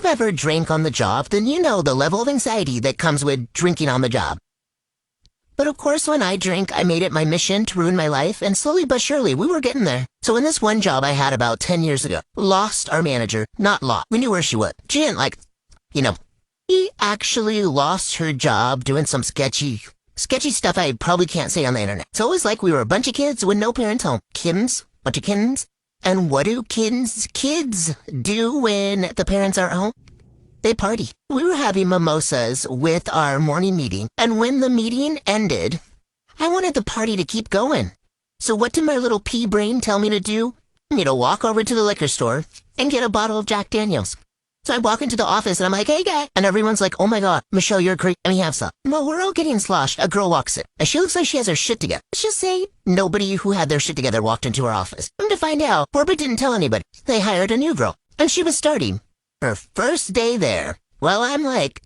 ever drank on the job, then you know the level of anxiety that comes with drinking on the job. But of course, when I drink, I made it my mission to ruin my life, and slowly but surely, we were getting there. So in this one job I had about 10 years ago, lost our manager, not lost. We knew where she was. She didn't she actually lost her job doing some sketchy stuff I probably can't say on the internet. So it was like we were a bunch of kids with no parents home. Bunch of kittens. And what do kids do when the parents aren't home? They party. We were having mimosas with our morning meeting, and when the meeting ended, I wanted the party to keep going. So what did my little pea brain tell me to do? To walk over to the liquor store and get a bottle of Jack Daniels. So I walk into the office and I'm like, hey guy. And everyone's like, oh my god, Michelle, you're great. Let me have some. No, we're all getting sloshed. A girl walks in and she looks like she has her shit together. Let's just say nobody who had their shit together walked into our office. And to find out, corporate didn't tell anybody. They hired a new girl and she was starting her first day there. Well, I'm like,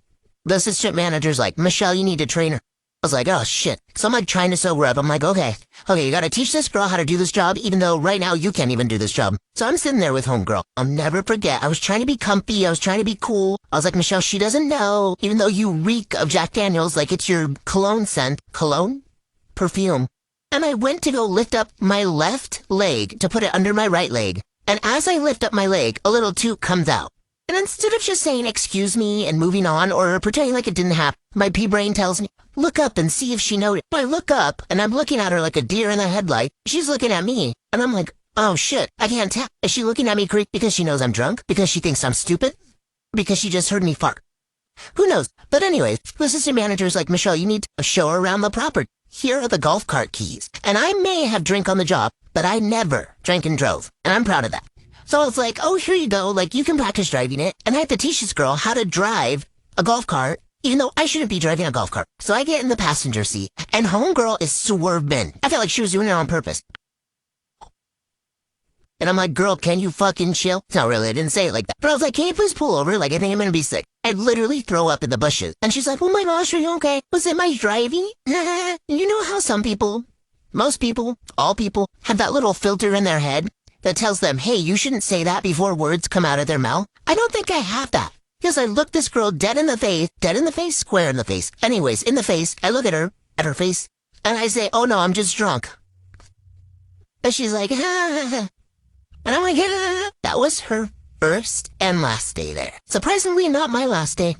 the assistant manager's like, Michelle, you need to train her. I was like, oh shit. So I'm like trying to sober up. I'm like, okay, you gotta teach this girl how to do this job, even though right now you can't even do this job. So I'm sitting there with homegirl. I'll never forget. I was trying to be comfy. I was trying to be cool. I was like, Michelle, she doesn't know, even though you reek of Jack Daniels like it's your cologne scent. Cologne? Perfume. And I went to go lift up my left leg to put it under my right leg. And as I lift up my leg, a little toot comes out. And instead of just saying, excuse me, and moving on, or pretending like it didn't happen, my pea-brain tells me, look up and see if she noticed. I look up, and I'm looking at her like a deer in the headlight. She's looking at me, and I'm like, oh shit, I can't tell. Is she looking at me because she knows I'm drunk? Because she thinks I'm stupid? Because she just heard me fart? Who knows? But anyways, the assistant manager's like, Michelle, you need to show her around the property. Here are the golf cart keys. And I may have drank on the job, but I never drank and drove, and I'm proud of that. So I was like, oh, here you go, you can practice driving it, and I have to teach this girl how to drive a golf cart, even though I shouldn't be driving a golf cart. So I get in the passenger seat, and homegirl is swerving. I felt like she was doing it on purpose. And I'm like, girl, can you fucking chill? No, really, I didn't say it like that. But I was like, can you please pull over? I think I'm gonna be sick. I'd literally throw up in the bushes. And she's like, oh my gosh, are you okay? Was it my driving? You know how some people, most people, all people, have that little filter in their head that tells them, hey, you shouldn't say that before words come out of their mouth? I don't think I have that. Because I look this girl dead in the face, square in the face. Anyways, in the face, I look at her face, and I say, oh no, I'm just drunk. And she's like, and I'm like, that was her first and last day there. Surprisingly, not my last day.